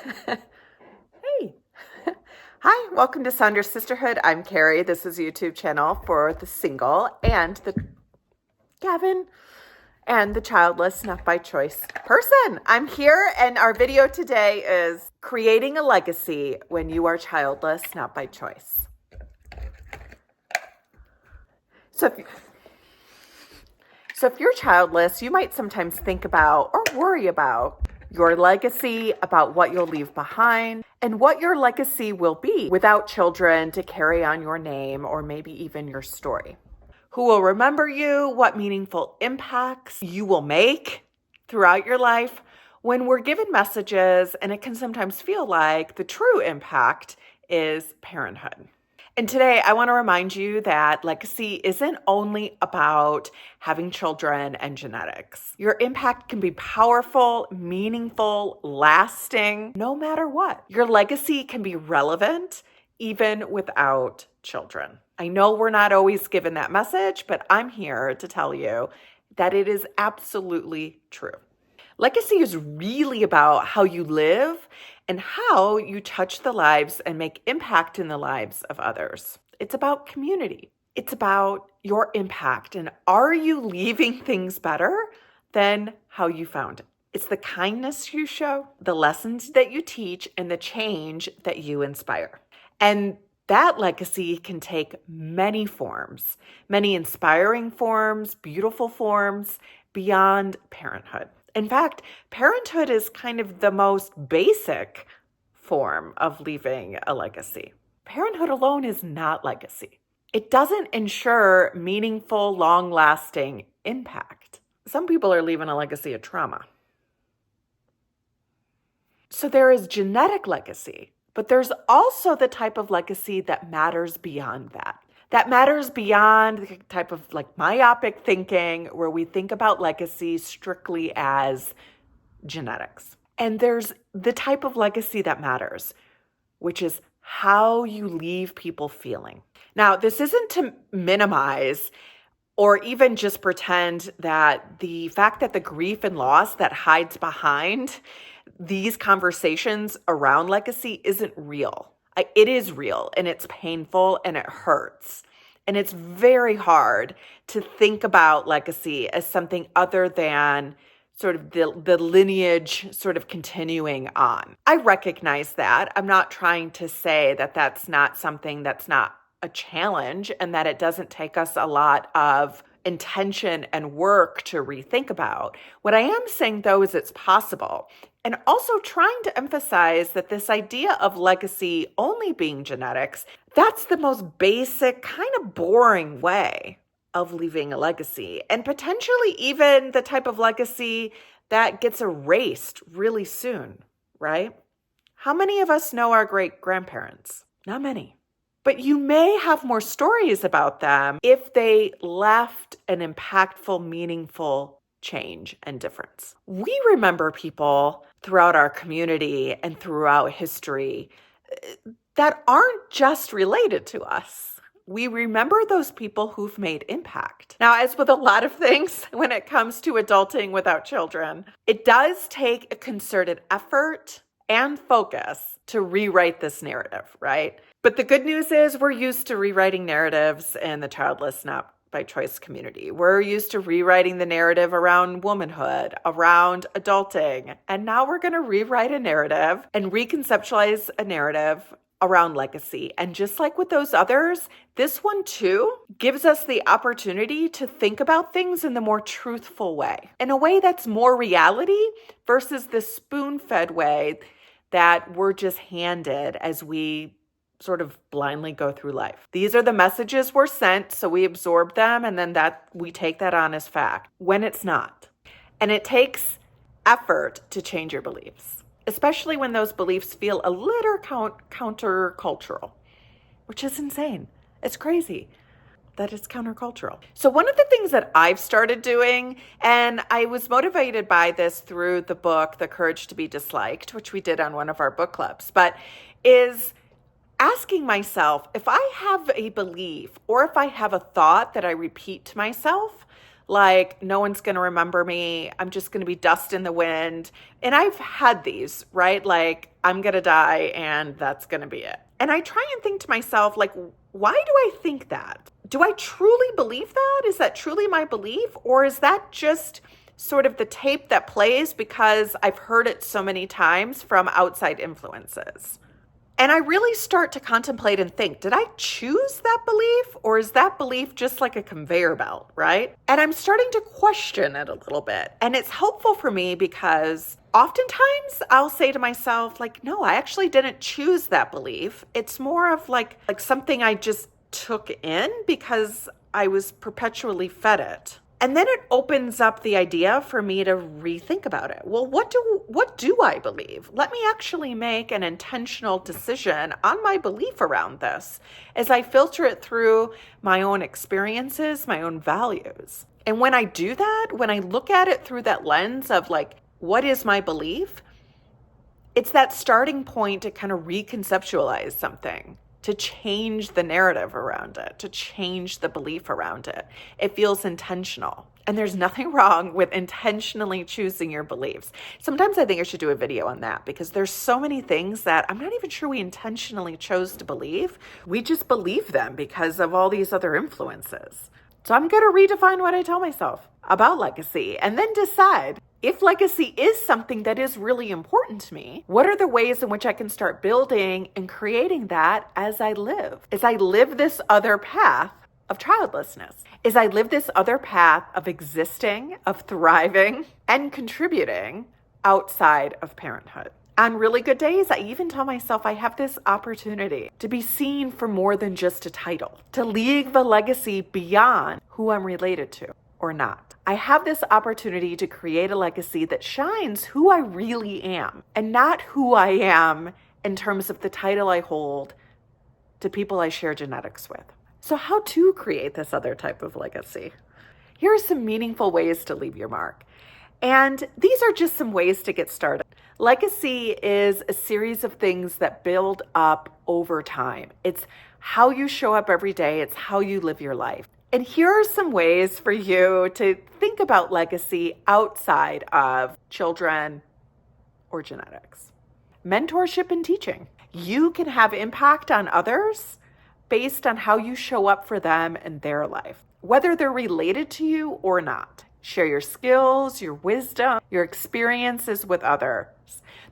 Hey. Hi, welcome to Sound Your Sisterhood. I'm Carrie. This is a YouTube channel for the single and the Gavin and the childless, not by choice person. I'm here, and our video today is creating a legacy when you are childless, not by choice. So if you're childless, you might sometimes think about or worry about your legacy, about what you'll leave behind, and what your legacy will be without children to carry on your name or maybe even your story. Who will remember you, what meaningful impacts you will make throughout your life when we're given messages, and it can sometimes feel like the true impact is parenthood. And today I want to remind you that legacy isn't only about having children and genetics. Your impact can be powerful, meaningful, lasting, no matter what. Your legacy can be relevant even without children. I know we're not always given that message, but I'm here to tell you that it is absolutely true. Legacy is really about how you live and how you touch the lives and make impact in the lives of others. It's about community. It's about your impact, and are you leaving things better than how you found it? It's the kindness you show, the lessons that you teach, and the change that you inspire. And that legacy can take many forms, many inspiring forms, beautiful forms, beyond parenthood. In fact, parenthood is kind of the most basic form of leaving a legacy. Parenthood alone is not legacy. It doesn't ensure meaningful, long-lasting impact. Some people are leaving a legacy of trauma. So there is genetic legacy, but there's also the type of legacy that matters beyond that. That matters beyond the type of myopic thinking where we think about legacy strictly as genetics. And there's the type of legacy that matters, which is how you leave people feeling. Now, this isn't to minimize or even just pretend that the fact that the grief and loss that hides behind these conversations around legacy isn't real. It is real, and it's painful, and it hurts. And it's very hard to think about legacy as something other than sort of the lineage sort of continuing on. I recognize that. I'm not trying to say that that's not something that's not a challenge and that it doesn't take us a lot of intention and work to rethink about. What I am saying, though, is it's possible. And also trying to emphasize that this idea of legacy only being genetics, that's the most basic, kind of boring way of leaving a legacy, and potentially even the type of legacy that gets erased really soon, right? How many of us know our great-grandparents? Not many. But you may have more stories about them if they left an impactful, meaningful change and difference. We remember people throughout our community and throughout history that aren't just related to us. We remember those people who've made impact. Now, as with a lot of things when it comes to adulting without children, it does take a concerted effort and focus to rewrite this narrative, right? But the good news is we're used to rewriting narratives in the childless, not by choice community. We're used to rewriting the narrative around womanhood, around adulting. And now we're going to rewrite a narrative and reconceptualize a narrative around legacy. And just like with those others, this one too gives us the opportunity to think about things in the more truthful way, in a way that's more reality versus the spoon-fed way that we're just handed as we sort of blindly go through life. These are the messages we're sent, so we absorb them, and then we take that on as fact, when it's not. And it takes effort to change your beliefs, especially when those beliefs feel a little countercultural, which is insane. It's crazy that it's countercultural. So one of the things that I've started doing, and I was motivated by this through the book, The Courage to be Disliked, which we did on one of our book clubs, but is asking myself, if I have a belief or if I have a thought that I repeat to myself, Like, no one's going to remember me. I'm just going to be dust in the wind. And I've had these, right? Like, I'm going to die and that's going to be it. And I try and think to myself, like, why do I think that? Do I truly believe that? Is that truly my belief? Or is that just sort of the tape that plays because I've heard it so many times from outside influences? And I really start to contemplate and think, did I choose that belief, or is that belief just like a conveyor belt, right? And I'm starting to question it a little bit. And it's helpful for me because oftentimes I'll say to myself, like, no, I actually didn't choose that belief. It's more of like something I just took in because I was perpetually fed it. And then it opens up the idea for me to rethink about it. Well, what do I believe? Let me actually make an intentional decision on my belief around this as I filter it through my own experiences, my own values. And when I do that, when I look at it through that lens of like, what is my belief? It's that starting point to kind of reconceptualize something, to change the narrative around it, to change the belief around it. It feels intentional. And there's nothing wrong with intentionally choosing your beliefs. Sometimes I think I should do a video on that because there's so many things that I'm not even sure we intentionally chose to believe. We just believe them because of all these other influences. So I'm going to redefine what I tell myself about legacy and then decide if legacy is something that is really important to me, what are the ways in which I can start building and creating that as I live this other path of childlessness, as I live this other path of existing, of thriving, and contributing outside of parenthood. On really good days, I even tell myself I have this opportunity to be seen for more than just a title, to leave a legacy beyond who I'm related to or not. I have this opportunity to create a legacy that shines who I really am and not who I am in terms of the title I hold to people I share genetics with. So how to create this other type of legacy? Here are some meaningful ways to leave your mark. And these are just some ways to get started. Legacy is a series of things that build up over time. It's how you show up every day. It's how you live your life. And here are some ways for you to think about legacy outside of children or genetics. Mentorship and teaching. You can have impact on others based on how you show up for them in their life, whether they're related to you or not. Share your skills, your wisdom, your experiences with others.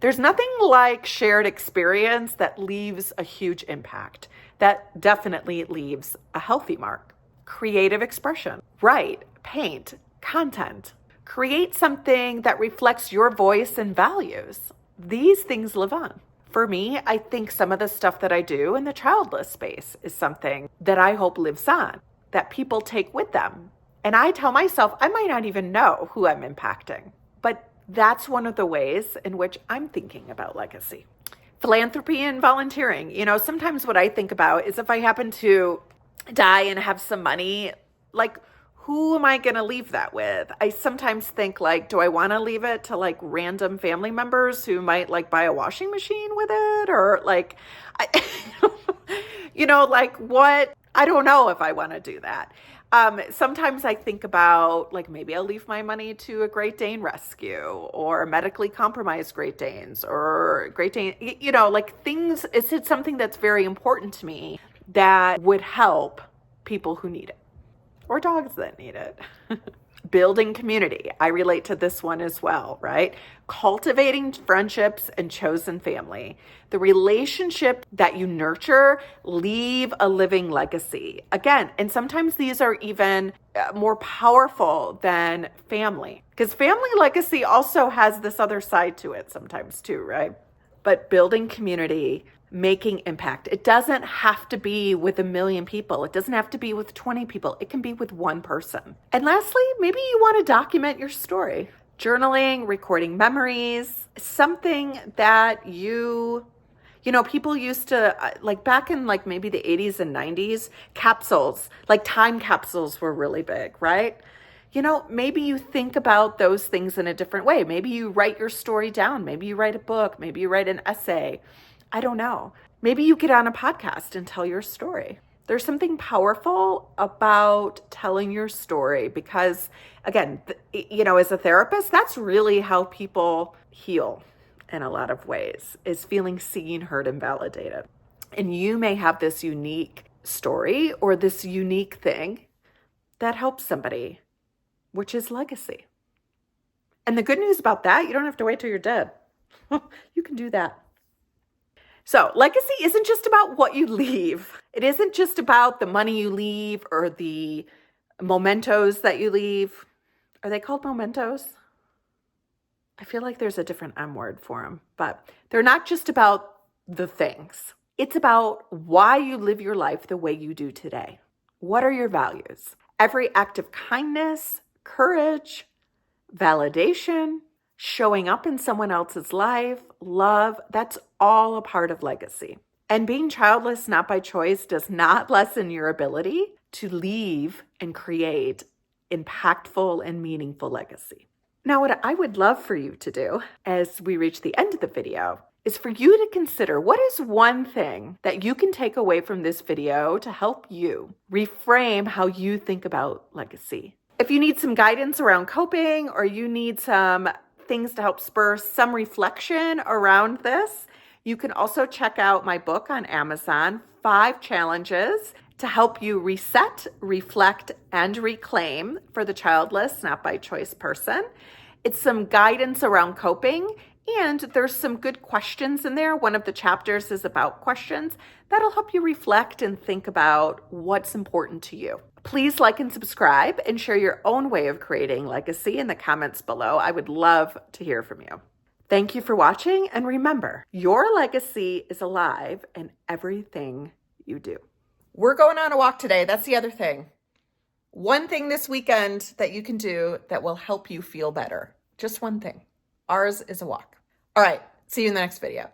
There's nothing like shared experience that leaves a huge impact. That definitely leaves a healthy mark. Creative expression. Write, paint, content. Create something that reflects your voice and values. These things live on. For me, I think some of the stuff that I do in the childless space is something that I hope lives on, that people take with them. And I tell myself, I might not even know who I'm impacting, but that's one of the ways in which I'm thinking about legacy. Philanthropy and volunteering. Sometimes what I think about is if I happen to die and have some money, like, who am I going to leave that with? I sometimes think, like, do I want to leave it to like random family members who might like buy a washing machine with it? Or like, like what? I don't know if I want to do that. Sometimes I think about like, maybe I'll leave my money to a Great Dane rescue or medically compromised Great Danes or Great Dane, like things, it's something that's very important to me that would help people who need it or dogs that need it. Building community. I relate to this one as well, right? Cultivating friendships and chosen family. The relationship that you nurture leave a living legacy. Again, and sometimes these are even more powerful than family, because family legacy also has this other side to it sometimes too, right? But building community, making impact. It doesn't have to be with 1 million people. It doesn't have to be with 20 people. It can be with one person. And lastly, maybe you want to document your story. Journaling, recording memories, something that people used to, like back in like maybe the 80s and 90s, capsules, like time capsules were really big, right? Maybe you think about those things in a different way. Maybe you write your story down. Maybe you write a book. Maybe you write an essay. I don't know. Maybe you get on a podcast and tell your story. There's something powerful about telling your story because, again, as a therapist, that's really how people heal in a lot of ways, is feeling seen, heard, and validated. And you may have this unique story or this unique thing that helps somebody, which is legacy. And the good news about that, you don't have to wait till you're dead. You can do that. So legacy isn't just about what you leave. It isn't just about the money you leave or the mementos that you leave. Are they called mementos? I feel like there's a different M word for them, but they're not just about the things. It's about why you live your life the way you do today. What are your values? Every act of kindness, courage, validation, showing up in someone else's life, love, that's all a part of legacy. And being childless, not by choice, does not lessen your ability to leave and create impactful and meaningful legacy. Now, what I would love for you to do as we reach the end of the video is for you to consider what is one thing that you can take away from this video to help you reframe how you think about legacy. If you need some guidance around coping or you need some things to help spur some reflection around this, you can also check out my book on Amazon, 5 Challenges to help you reset, reflect, and reclaim for the childless, not by choice person. It's some guidance around coping, and there's some good questions in there. One of the chapters is about questions that'll help you reflect and think about what's important to you. Please like and subscribe and share your own way of creating legacy in the comments below. I would love to hear from you. Thank you for watching, and remember, your legacy is alive in everything you do. We're going on a walk today. That's the other thing. One thing this weekend that you can do that will help you feel better. Just one thing. Ours is a walk. All right. See you in the next video.